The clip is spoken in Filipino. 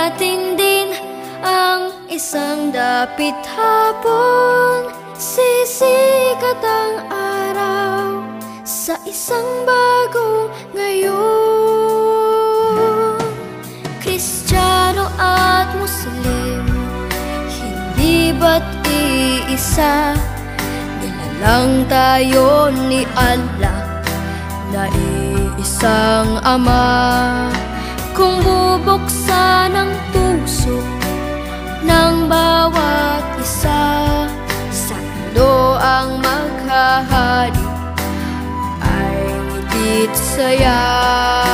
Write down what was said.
Darating din ang isang dapit hapon, sisikat ang araw sa isang bagong ngayon. Kristiyano at Muslim, hindi ba't iisa? Nilalang tayo ni Allah na iisang Ama. Kung bubuksan ang puso ng bawat isa, sa mundo ang maghahari ay ngiti't saya.